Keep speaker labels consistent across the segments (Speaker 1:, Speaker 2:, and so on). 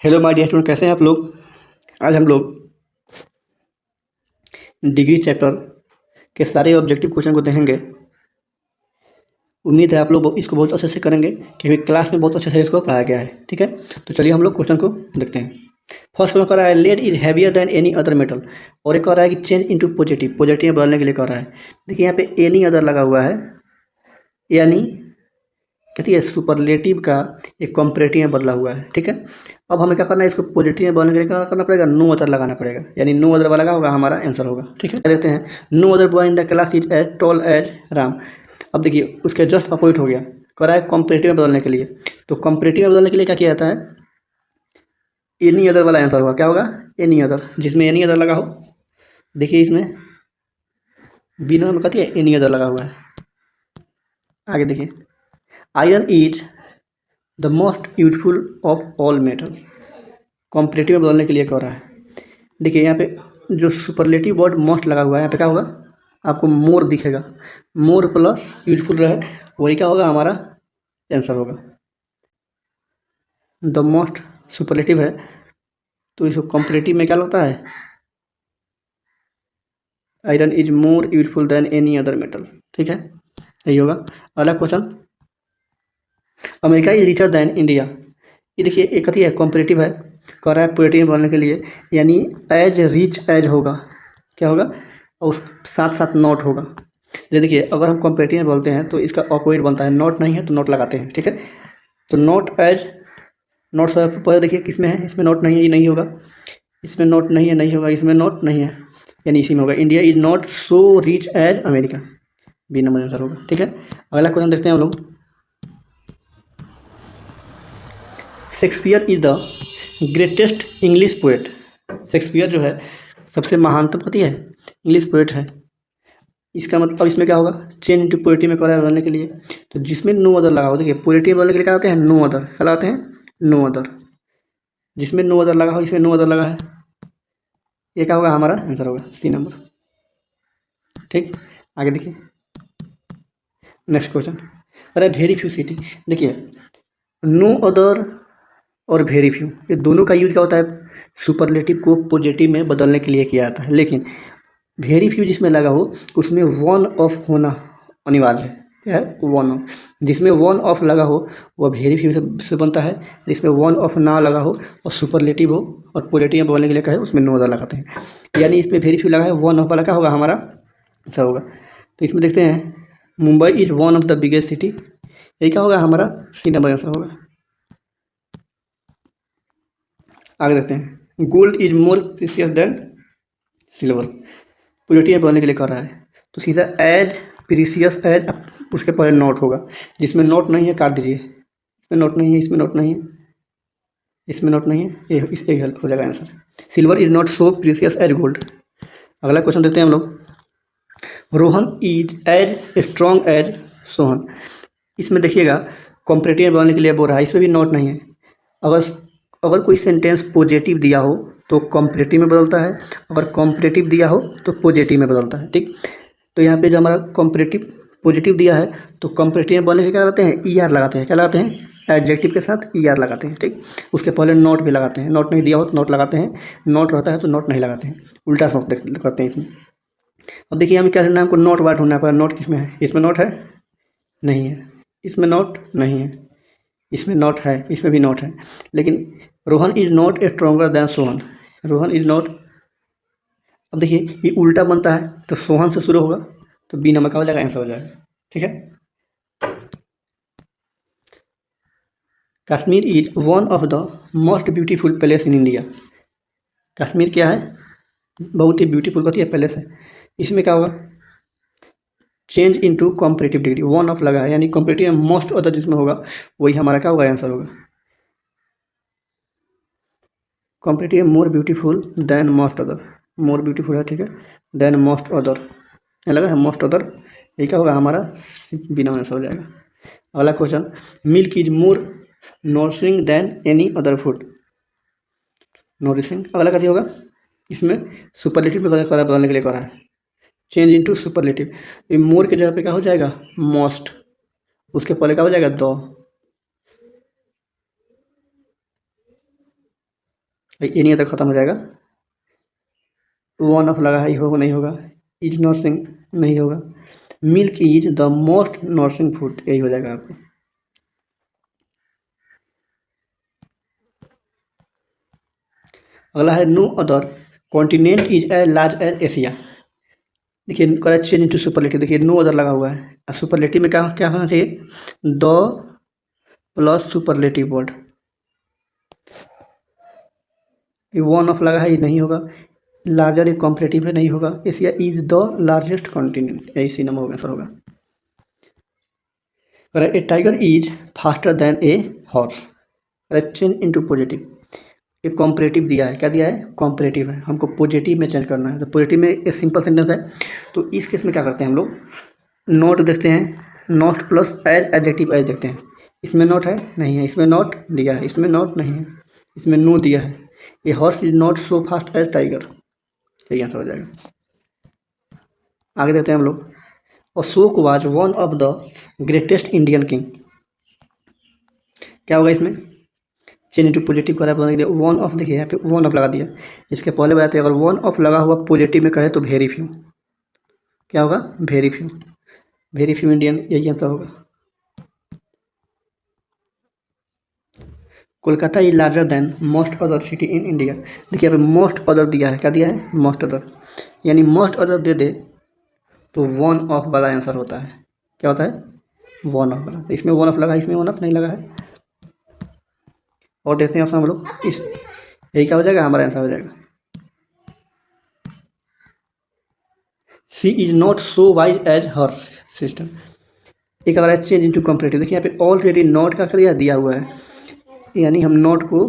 Speaker 1: Hello my dear student, कैसे हैं आप लोग। आज हम लोग डिग्री चैप्टर के सारे ऑब्जेक्टिव क्वेश्चन को देखेंगे। उम्मीद है आप लोग इसको बहुत अच्छे से करेंगे क्योंकि क्लास में बहुत अच्छे से इसको पढ़ाया गया है। ठीक है, तो चलिए हम लोग क्वेश्चन को देखते हैं। फर्स्ट क्वेश्चन कह रहा है lead is heavier than any other metal, और एक कह रहा है कि चेंज इनटू पॉजिटिव, पॉजिटिव में बदलने के लिए कह रहा है। देखिए यहाँ पे एनी अदर लगा हुआ है, यानी कहती है सुपरलेटिव का एक कॉम्परेटिव में बदला हुआ है। ठीक है, अब हमें क्या करना है, इसको पॉजिटिव में बदलने के लिए क्या करना पड़ेगा, नो अदर लगाना पड़ेगा, यानी नो अदर वाला होगा हमारा आंसर होगा। ठीक है, देखते हैं। No other boy in the class is as tall as Ram. अब देखिए उसके जस्ट अपोजिट हो गया, कह रहा है कॉम्परेटिव में बदलने के लिए। तो कॉम्परेटिव में बदलने के लिए क्या किया जाता है, एनी अदर वाला आंसर होगा। क्या होगा, एनी अदर, जिसमें एनी अदर लगा हो। देखिए इसमें बी नंबर में कहती है एनी अदर लगा हुआ है। आगे देखिए, iron is the most useful of all metal, comparative में बदलने के लिए कह रहा है। देखिए यहाँ पे जो सुपरलेटिव वर्ड मोस्ट लगा हुआ है, यहाँ पे क्या होगा, आपको मोर दिखेगा। मोर प्लस यूजफुल रहे, वही क्या होगा, हमारा आंसर होगा। द मोस्ट सुपरलेटिव है, तो इसको कॉम्परेटिव में क्या लगता है, iron is more useful than any other metal. ठीक है, यही होगा। अगला question, America is richer than India. ये देखिए एक कथी है, कॉम्परेटिव है, कह रहा है पॉजिटिव में बदलने के लिए, यानी एज रिच एज होगा। क्या होगा, और साथ साथ नॉट होगा। ये देखिए अगर हम कॉम्परेटिव में बोलते हैं तो इसका अपोजिट बनता है, नॉट नहीं है तो नॉट लगाते हैं। ठीक है, तो नॉट एज, नॉट सब पहले देखिए किसमें है, इसमें नॉट नहीं है, ये नहीं होगा। इसमें नॉट नहीं है, नहीं होगा। इसमें नॉट नहीं है, यानी इसी में होगा। India is not so rich as America, B number answer होगा। ठीक है, अगला क्वेश्चन देखते हैं हम लोग। Shakespeare is the greatest English poet. Shakespeare जो है सबसे महानतम कथी है, इंग्लिश पोएट है। इसका मतलब अब इसमें क्या होगा, चेंज इंटू पोएटिव में कह रहा है बदलने के लिए, तो जिसमें नो अदर लगा हो। देखिए पोएटिव बदलने के लिए क्या होते हैं, नो अदर। क्या लगाते हैं, नो अदर। जिसमें नो अदर लगा हो, इसमें नो अदर लगा है, ये क्या होगा, हमारा आंसर होगा सी नंबर। ठीक, आगे देखिए नेक्स्ट क्वेश्चन। अरे वेरी फ्यू सिटी, देखिए नो अदर और वेरी फ्यू, ये दोनों का यूज क्या होता है, सुपरलेटिव को पॉजिटिव में बदलने के लिए किया जाता है। लेकिन वेरी फ्यू जिसमें लगा हो उसमें वन ऑफ होना अनिवार्य है। क्या है, वन ऑफ। जिसमें वन ऑफ लगा हो वह वेरी फ्यू से बनता है। जिसमें वन ऑफ ना लगा हो और सुपरलेटिव हो और पॉजिटिव में बोलने के लिए कहे, उसमें नो अदर लगाते हैं। यानी इसमें वेरी फ्यू लगा है, वन ऑफ वाला क्या होगा, हमारा ऐसा होगा। तो इसमें देखते हैं, Mumbai is one of the biggest city, यही क्या होगा, हमारा सी नंबर आंसर होगा। आगे देखते हैं, gold is more precious than silver, positive में बोलने के लिए कर रहा है। तो सीधा एज प्रीशियस एज, उसके पहले नोट होगा। जिसमें नोट नहीं है काट दीजिए, इसमें नोट नहीं है, इसमें नोट नहीं है, इसमें नोट नहीं है, ये इस एक हेल्प हो जाएगा answer. Silver is not so precious as gold. अगला क्वेश्चन देखते हैं हम लोग। Rohan is as strong as Sohan. इसमें देखिएगा कॉम्परेटिव में बोलने के लिए बोल रहा है, इसमें भी नोट नहीं है। अगर अगर कोई सेंटेंस पॉजिटिव दिया हो तो कॉम्परेटिव में बदलता है, अगर कॉम्परेटिव दिया हो तो पॉजिटिव में बदलता है। ठीक, तो यहाँ पे जो हमारा कॉम्परेटिव पॉजिटिव दिया है तो कॉम्परेटिव में बोलने के क्या लगाते हैं, ई आर लगाते हैं। क्या लगाते हैं, एडजेक्टिव के साथ ई आर लगाते हैं। ठीक, उसके पहले नोट भी लगाते हैं। नोट नहीं दिया हो तो नोट लगाते हैं, नोट रहता है तो नोट नहीं लगाते हैं, उल्टा नोट करते हैं इसमें। अब देखिए हमें क्या करना है, हमको नोट वाट होना है, नोट किसमें है, इसमें नोट है, नहीं है, इसमें नोट नहीं है, इसमें नोट है, इसमें भी नोट है। लेकिन Rohan is not stronger than Sohan, Rohan is not. अब देखिए ये उल्टा बनता है तो सोहन से शुरू होगा, तो बी नंबर का हो जाएगा, आंसर हो जाएगा। ठीक है, Kashmir is one of the most beautiful place in India. Kashmir क्या है, बहुत ही ब्यूटीफुल कथी है, प्लेस है। इसमें क्या होगा, change into comparative degree, one of लगा है, यानी कॉम्परेटिव में मोस्ट अदर जिसमें होगा वही हमारा क्या होगा, आंसर होगा। कॉम्परेटिव मोर beautiful than most other, more beautiful है, ठीक है, देन मोस्ट अदर लगा है, मोस्ट अदर, ये क्या होगा, हमारा बिना आंसर हो जाएगा। अगला question, milk is more nourishing than any other food, nourishing अगला क्या होगा, इसमें सुपरलेटिव बदलने के लिए करा है, चेंज इनटू सुपरलेटिव। ये मोर के जगह पे क्या हो जाएगा, मोस्ट, उसके पहले क्या हो जाएगा, दो। भाई एनी अदर खत्म हो जाएगा, वन ऑफ लगा है, होगा नहीं होगा, इज नर्सिंग नहीं होगा, milk is the most nourishing food, यही हो जाएगा आपको। अगला है no other continent is as large as Asia. देखिए करेक्ट चेंज इनटू सुपरलेटिव, देखिए नो अदर लगा हुआ है, और सुपरलेटिव में क्या क्या होना चाहिए, द प्लस सुपरलेटिव वर्ड, ये वन ऑफ लगा है, ये नहीं होगा, लार्जर एक कॉम्परेटिव है, नहीं होगा, Asia is the largest continent, यही सी नंबर होगा, आंसर होगा। Correct A tiger is faster than a horse, correct change into positive, एक कॉम्परेटिव दिया है, क्या दिया है, कॉम्परेटिव है, हमको पॉजिटिव में चेंज करना है, तो पॉजिटिव में एक सिंपल सेंटेंस है, तो इस केस में क्या करते हैं हम लोग, नॉट देखते हैं, not plus as adjective as देखते हैं, इसमें नॉट है नहीं है, इसमें नॉट दिया है, इसमें नॉट नहीं है, इसमें नो दिया है, ये horse is not so fast as tiger, यही आंसर हो जाएगा। आगे देखते हैं हम लोग, Ashoka was one of the greatest Indian king, क्या होगा इसमें, चेंज इनटू पॉजिटिव करा वन ऑफ, देखिए यहाँ पे वन ऑफ लगा दिया, इसके पहले बताते हैं अगर वन ऑफ लगा हुआ पॉजिटिव में कहे तो वेरी फ्यू, क्या होगा, very few, very few Indian, यही आंसर होगा। Kolkata is larger then most other city in India, देखिए यहाँ पे मोस्ट अदर दिया है, क्या दिया है, मोस्ट अदर, यानी मोस्ट अदर दे दे तो वन ऑफ वाला आंसर होता है, क्या होता है, वन ऑफ वाला, तो इसमें वन ऑफ लगा है, इसमें वन ऑफ नहीं लगा है। और देखते हैं ऑप्शन हम लोग, इस यही क्या हो जाएगा, हमारा आंसर हो जाएगा, she is not so wise as her sister, एक अगर चेंज इनटू कंपैरेटिव, देखिए यहाँ पे ऑलरेडी नॉट का क्रिया दिया हुआ है, यानी हम नॉट को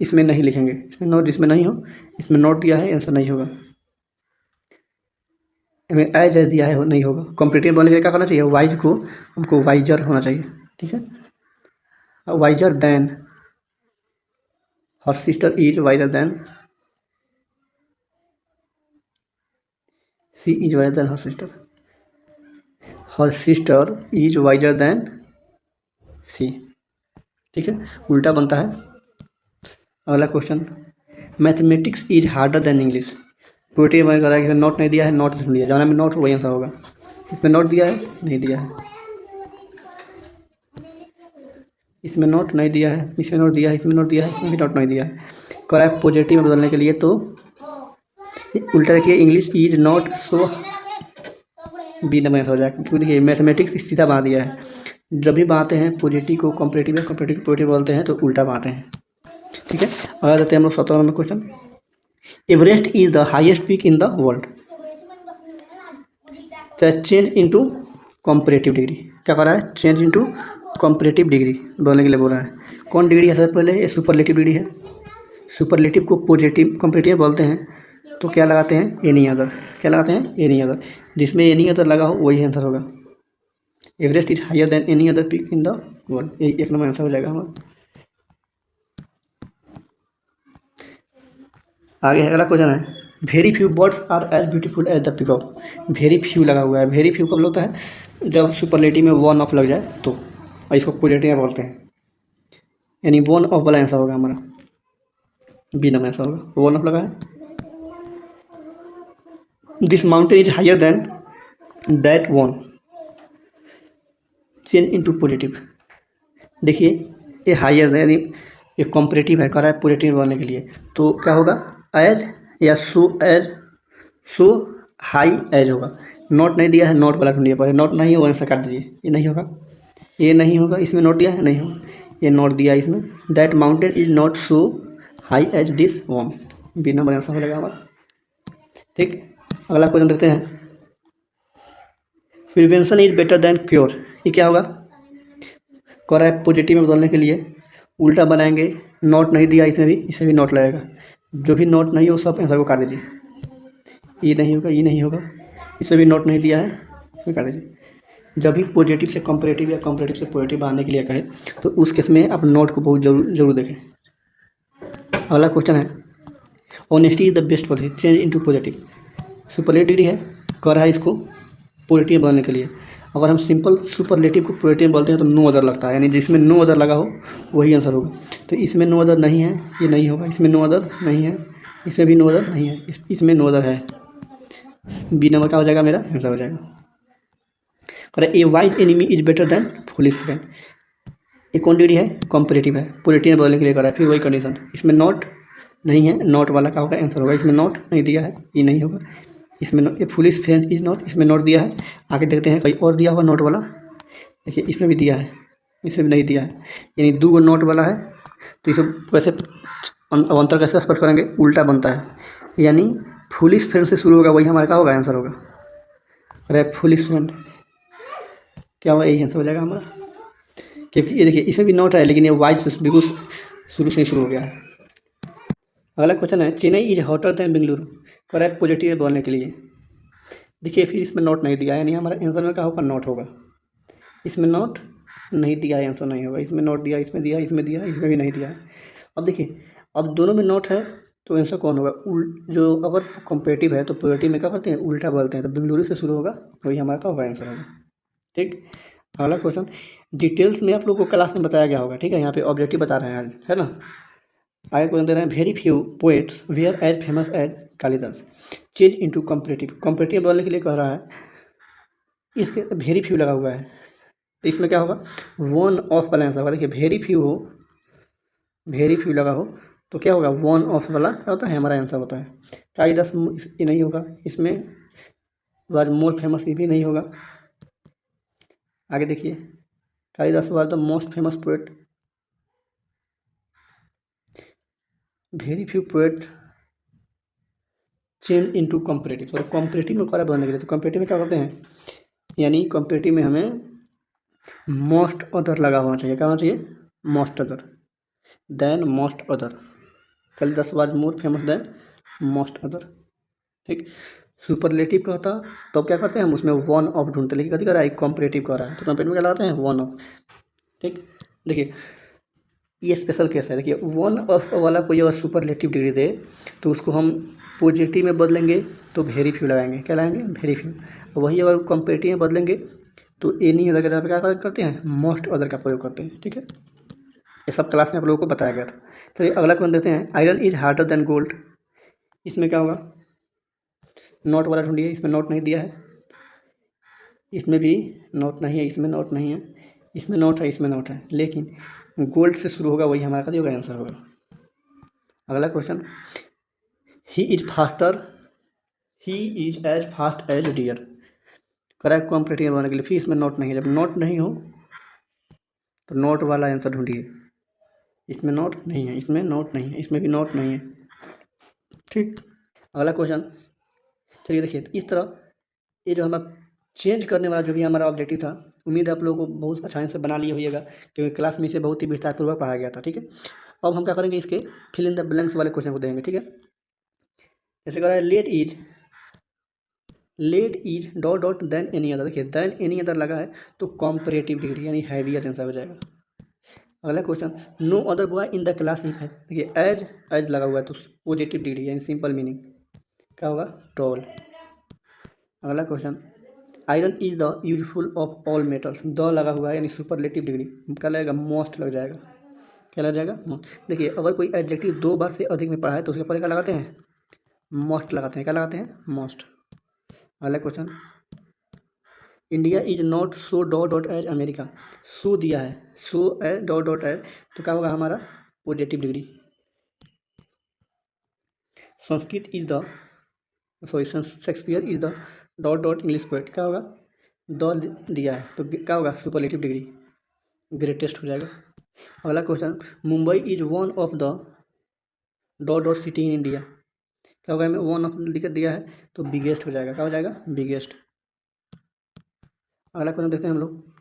Speaker 1: इसमें नहीं लिखेंगे, इसमें नॉट जिसमें नहीं हो, इसमें नॉट दिया है, आंसर नहीं होगा, हमें एज एज दिया है, नहीं होगा, कंपैरेटिव बनने के लिए क्या करना चाहिए, वाइज को हमको वाइजर होना चाहिए, ठीक है, wiser than her sister is wiser than, she is wiser than her sister is wiser than she, ठीक है, उल्टा बनता है। अगला question, mathematics is harder than English, प्रोटीन बन कर रहा है, इसमें नोट नहीं दिया है, नोट सुन लिया, जहाँ में नोट वही आंसर होगा, इसमें नोट दिया है, नहीं दिया है, इसमें नोट नहीं दिया है, इसमें नोट दिया है, इसमें नोट दिया है, इसमें भी नोट नहीं दिया है, करेक्ट पॉजिटिव में बदलने के लिए तो उल्टा देखिए, English is not so, B number answer हो जाएगा, क्योंकि देखिए मैथमेटिक्स सीधा बना दिया है, जब भी बनाते हैं पॉजिटिव को कंपैरेटिव या कंपैरेटिव को पॉजिटिव बोलते हैं तो उल्टा बनाते हैं, ठीक है। अगर देते हैं हम लोग 17 number question, Everest is the highest peak in the world, change into comparative degree, क्या कर रहा है, चेंज इनटू कंपैरेटिव डिग्री बोलने के लिए बोल रहा है, कौन डिग्री है सबसे पहले, ये सुपरलेटिव डिग्री है, सुपरलेटिव को पॉजिटिव कंपैरेटिव बोलते हैं, तो क्या लगाते हैं, एनी अदर, क्या लगाते हैं, एनी अदर, जिसमें एनी अदर लगा हो वही आंसर होगा, Everest is higher than any other peak in the world, यही एक नंबर आंसर हो जाएगा हमारा। आगे अगला क्वेश्चन है, very few birds are as beautiful as the peacock, very few लगा हुआ है, वेरी फ्यू कब होता है, जब सुपरलेटिव में वन ऑफ लग जाए तो, और इसको पॉजिटिव बोलते हैं, यानी वन ऑफ वाला आंसर होगा हमारा, बी नंबर आंसर होगा, वन ऑफ लगा है, this mountain is higher than that one, change into positive, देखिए ये हायर यानी ये कॉम्परेटिव है, कर रहा है पॉजिटिव बनने के लिए, तो क्या होगा, एज या सो हाई एज होगा, नोट नहीं दिया है, नोट वाला ढूंढिए पहले, नोट नहीं हो आंसर काट दीजिए, ये नहीं होगा, ये नहीं होगा, इसमें नोट दिया है, नहीं होगा, ये नोट दिया है इसमें, that mountain is not so high as this one, B number answer हो जाएगा हमारा, ठीक। अगला क्वेश्चन देखते हैं, prevention is better than cure, ये क्या होगा, कह रहा है पॉजिटिव में बदलने के लिए उल्टा बनाएंगे, नोट नहीं दिया इसमें भी, इसे भी नोट लगेगा, जो भी नोट नहीं हो सब आंसर को काट दीजिए, ये नहीं होगा, ये नहीं होगा, इसे भी नोट नहीं दिया है, इसमें काट दीजिए, जब भी पॉजिटिव से कंपैरेटिव या कंपैरेटिव से पॉजिटिव बनाने के लिए कहे तो उस केस में आप नोट को बहुत जरूर देखें। अगला क्वेश्चन है, honesty is the best policy, change into positive, superlative degree है, कर रहा है इसको पॉजिटिव बनाने के लिए, अगर हम सिंपल सुपरलेटिव को प्रोबेबिलिटी में बोलते हैं तो नो अदर लगता है, यानी जिसमें नो अदर लगा हो वही आंसर होगा। तो इसमें नो अदर नहीं है, ये नहीं होगा। इसमें नो अदर नहीं है, इसमें भी नो अदर नहीं है, इसमें नो अदर है। बी नंबर क्या हो जाएगा, मेरा आंसर हो जाएगा। और ए wise enemy is better then foolish friend, ये कौन डिग्री है, कॉम्परेटिव है, पॉलिटी में बोलने के लिए कर रहा है। फिर वही कंडीशन, इसमें नॉट नहीं है, नॉट वाला क्या होगा, आंसर होगा। इसमें नॉट नहीं दिया है, ये नहीं होगा। इसमें ए फुलिश फ्रेंड इज नॉट, इसमें नॉट दिया है। आगे देखते हैं कहीं और दिया होगा नॉट वाला, देखिए इसमें भी दिया है, इसमें भी नहीं दिया है, यानी 2 नॉट वाला है। तो इसे वैसे अंतर कैसे स्पष्ट करेंगे, उल्टा बनता है, यानी फुलिश फ्रेंड से शुरू होगा वही हमारा क्या होगा, आंसर होगा। अरे फुलिश फ्रेंड क्या होगा, यही आंसर हो जाएगा हमारा। क्योंकि ये देखिए इसमें भी नॉट है, लेकिन ये वाइज से बिल्कुल शुरू से ही शुरू हो गया है। अगला क्वेश्चन है, Chennai is hotter then Bengaluru, correct positive बोलने के लिए। देखिए फिर इसमें नॉट नहीं दिया है, यानी हमारा आंसर में क्या होगा, नॉट होगा। इसमें नॉट नहीं दिया है, आंसर नहीं होगा। इसमें नॉट दिया, इसमें दिया, इसमें दिया, इसमें भी नहीं दिया है। अब देखिए, अब दोनों में नॉट है तो आंसर कौन होगा, जो अगर कॉम्पिटिटिव है तो पॉजिटिव में क्या करते हैं, उल्टा बोलते हैं। तो बेंगलुरु से शुरू होगा वही हमारा क्या होगा, आंसर होगा। ठीक, अगला क्वेश्चन डिटेल्स में आप लोगों को क्लास में बताया गया होगा, ठीक है। यहाँ पे ऑब्जेक्टिव बता रहे हैं आज, है ना। आगे क्वेश्चन दे रहे हैं, very few poets were as famous as Kalidas, change into comparative. Comparative बोलने के लिए कह रहा है, इसके वेरी फ्यू लगा हुआ है, तो इसमें क्या होगा, वन ऑफ वाला आंसर होगा। देखिए वेरी फ्यू हो, वेरी फ्यू लगा हो तो क्या होगा, वन ऑफ वाला क्या होता है, हमारा आंसर होता है। कालिदास ये नहीं होगा, इसमें वाज मोर फेमस ये भी नहीं होगा। आगे देखिए, Kalidas was the most famous poet, very few poet change into competitive. तो कॉम्पिटिटिव में करा बनने के लिए, तो कॉम्पिटिटिव में क्या करते हैं, यानी कॉम्पिटिटिव में हमें मोस्ट अदर लगा होना चाहिए। क्या होना चाहिए, most other than most other. Kalidas was more famous than most other. ठीक, सुपरलेटिव का होता तो क्या करते हैं हम, उसमें वन ऑफ ढूंढते, लेकिन कभी कर रहा है कॉम्पिटिटिव कर रहा है, तो कॉम्पिटिटिव में क्या लगाते हैं, वन ऑफ। ठीक, देखिए ये स्पेशल केस है। देखिए वन ऑफ वाला कोई अगर सुपरलेटिव डिग्री दे तो उसको हम पॉजिटिव में बदलेंगे तो वेरी फ्यू लगाएंगे, क्या लगाएंगे, वेरी फ्यू। वही अगर कॉम्पिटिटिव में बदलेंगे तो एनी अदर के जगह पे क्या करते हैं, मोस्ट अदर का प्रयोग करते हैं। ठीक है, ये सब क्लास में आप लोगों को बताया गया था। तो ये अगला क्वेश्चन देते हैं, iron is harder then gold, इसमें क्या होगा, नोट वाला ढूंढिए। इसमें नोट नहीं दिया है, इसमें भी नोट नहीं है, इसमें नोट नहीं है, इसमें नोट है, इसमें नोट है, लेकिन गोल्ड से शुरू होगा वही हमारा का आंसर होगा। अगला question, he is faster, he is as fast as deer, correct comparative बनाने के लिए। फिर इसमें नोट नहीं है, जब नोट नहीं हो तो नोट वाला आंसर ढूंढिए। इसमें नोट नहीं है, इसमें नोट नहीं है, इसमें भी नोट नहीं है। ठीक, अगला क्वेश्चन, चलिए देखिए तो इस तरह ये जो हमारा चेंज करने वाला जो भी हमारा ऑब्जेक्टिव था, उम्मीद है आप लोगों को बहुत आसानी से बना लिए होइएगा, क्योंकि क्लास में इसे बहुत ही विस्तारपूर्वक पढ़ाया गया था। ठीक है, अब हम क्या करेंगे, इसके फिल इन द ब्लैंक्स वाले क्वेश्चन को देंगे। ठीक है, जैसे कह रहा है lead is dot dot than any other. देखिए देन एनी अदर लगा है तो कॉम्परेटिव डिग्री यानी हैवियर आंसर हो जाएगा। अगला question, no other boy in the class is, देखिए एज लगा हुआ है तो पॉजिटिव डिग्री यानी सिंपल मीनिंग क्या होगा, टॉल। अगला question, iron is the useful of all metals, the लगा हुआ है यानी सुपरलेटिव डिग्री क्या लगेगा, मोस्ट लग जाएगा। क्या लग जाएगा, मोस्ट। देखिए अगर कोई एडजेक्टिव 2 बार से अधिक में पढ़ा है तो उसके ऊपर क्या लगाते हैं, मोस्ट लगाते हैं। क्या लगाते हैं, मोस्ट। अगला question, India is not so dot dot as America, so दिया है, so as dot dot as तो क्या होगा हमारा, positive degree. Sanskrit is the sorry Shakespeare is the dot dot English poet, क्या होगा, द दिया है तो क्या होगा, सुपरलेटिव डिग्री, ग्रेटेस्ट हो जाएगा। अगला question, Mumbai is one of the dot dot city in India, क्या होगा, हमें वन ऑफ दिया है तो बिगेस्ट हो जाएगा। क्या हो जाएगा, बिगेस्ट। अगला क्वेश्चन देखते हैं हम लोग,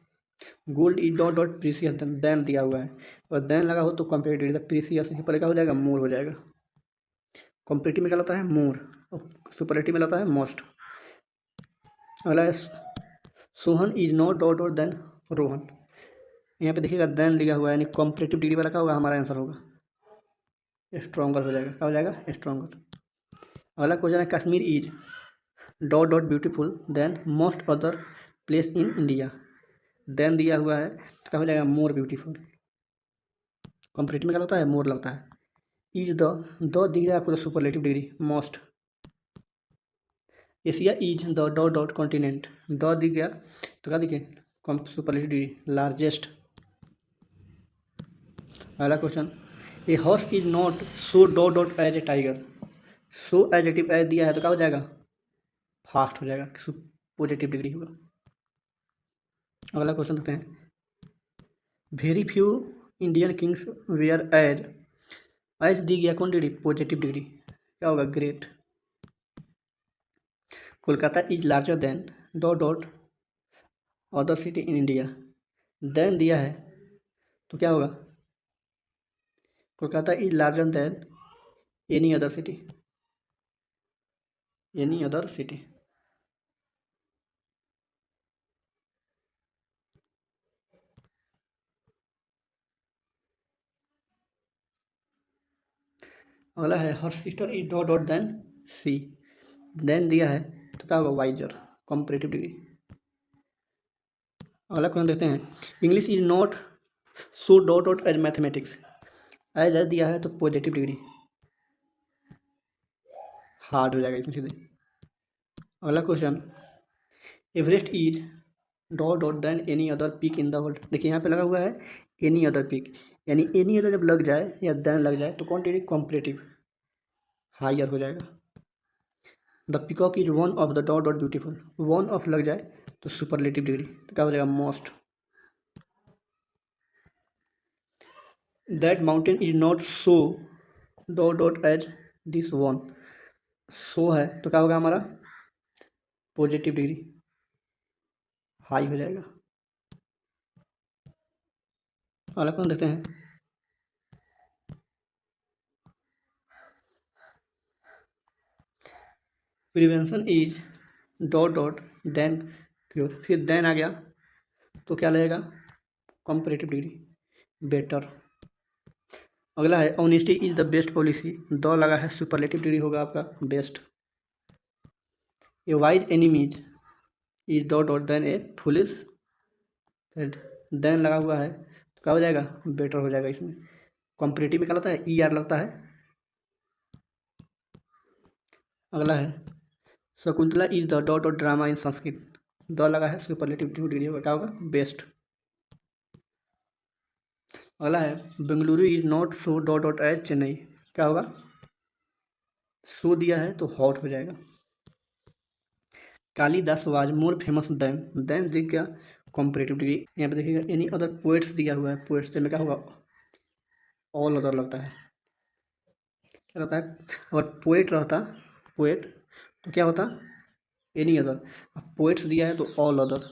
Speaker 1: gold is dot dot precious than दिया हुआ है और देन लगा हो तो कॉम्पिटिटिव, प्रीसियस इसके पहले क्या हो जाएगा, मोर हो जाएगा। कॉम्पिटिटिव में क्या होता है, मोर, और सुपरलेटिव में होता है मोस्ट। अगला है, Sohan is not dot dot than Rohan, यहाँ पे देखिएगा देन लिखा हुआ है यानी कॉम्पिटिटिव डिग्री वाला क्या होगा, हमारा आंसर होगा स्ट्रॉन्गर हो जाएगा। क्या हो जाएगा, स्ट्रॉन्गर। अगला क्वेश्चन है, Kashmir is dot dot beautiful than most other place in India. Than दिया हुआ है तो क्या हो जाएगा मोर ब्यूटीफुल। कंपैरेटिव में क्या होता है मोर लगता है। इज द दिख रहा है आपको superlative degree most. Asia is the dot dot continent. The दिख गया तो क्या दिखे सुपरलेटिव डिग्री लार्जेस्ट। अगला question a horse is not so dot dot as a tiger. So adjective as दिया है तो क्या हो जाएगा फास्ट हो जाएगा, पॉजिटिव डिग्री होगा। अगला क्वेश्चन देखते हैं very few Indian kings were as दी गया कौन डिग्री पॉजिटिव डिग्री, क्या होगा great. Kolkata is larger than dot dot other city in India. Than दिया है तो क्या होगा Kolkata is larger than any other city. Any other city. अगला है her sister is dot dot than she. Than दिया है तो क्या होगा वाइजर कंपैरेटिव डिग्री। अगला क्वेश्चन देखते हैं English is not so dot dot as mathematics. As दिया है तो पॉजिटिव डिग्री हार्ड हो जाएगा इसमें सीधे। अगला question Everest is dot dot than any other peak in the world. देखिए यहाँ पे लगा हुआ है एनी अदर पीक, यानी एनी अदर जब लग जाए या देन लग जाए तो कौन डिग्री कंपैरेटिव हायर हो जाएगा। The peacock is one of the dot dot beautiful. One of लग जाए तो सुपरलेटिव डिग्री तो क्या हो जाएगा most. That mountain is not so dot dot as this one. So है तो क्या होगा हमारा पॉजिटिव डिग्री हाई हो जाएगा। अगला कौन देखते हैं prevention is dot dot than cure. फिर देन आ गया तो क्या लगेगा कंपैरेटिव डिग्री बेटर। अगला है honesty is the best policy. The लगा है सुपरलेटिव डिग्री होगा आपका best. A wise enemies is dot dot than a foolish head. Than लगा हुआ है तो क्या हो जाएगा बेटर हो जाएगा। इसमें कंपैरेटिव में क्या लगता है ई आर लगता है। अगला है Shakuntala is the dot dot drama in Sanskrit. The लगा है सुपरलेटिव डिग्री होगा क्या होगा बेस्ट। अगला है Bengaluru is not so dot dot as Chennai. क्या होगा सो दिया है तो हॉट हो जाएगा। Kalidas was more famous than दिख गया कॉम्परेटिव डिग्री। यहाँ पे देखिएगा एनी अदर पोएट्स दिया हुआ है। पोएट्स में क्या होगा ऑल अदर लगता है। क्या रहता है अगर पोएट रहता पोएट तो क्या होता एनी अदर। अब पोएट्स दिया है तो ऑल अदर।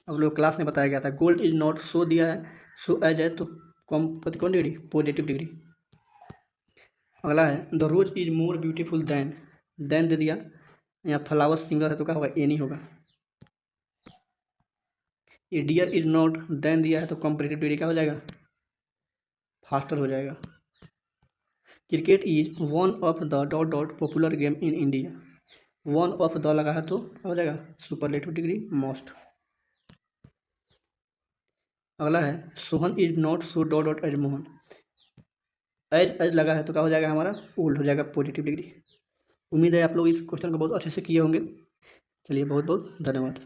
Speaker 1: अब लोग क्लास में बताया गया था गोल्ड इज नॉट सो दिया है सो एज है तो कौन डिग्री पॉजिटिव डिग्री। अगला है the rose is more beautiful than दे दिया। यहाँ फ्लावर सिंगर है तो क्या होगा एनी होगा। ए डियर इज नॉट देन दिया है तो कंपैरेटिव डिग्री क्या हो जाएगा फास्टर हो जाएगा। Cricket is one of the dot dot popular game in India. One of the लगा है तो क्या हो जाएगा सुपरलेटिव डिग्री मोस्ट। अगला है Sohan is not so dot dot as Mohan. As लगा है तो क्या हो जाएगा हमारा ओल्ड हो जाएगा पॉजिटिव डिग्री। उम्मीद है आप लोग इस क्वेश्चन को बहुत अच्छे से किए होंगे। चलिए बहुत बहुत धन्यवाद।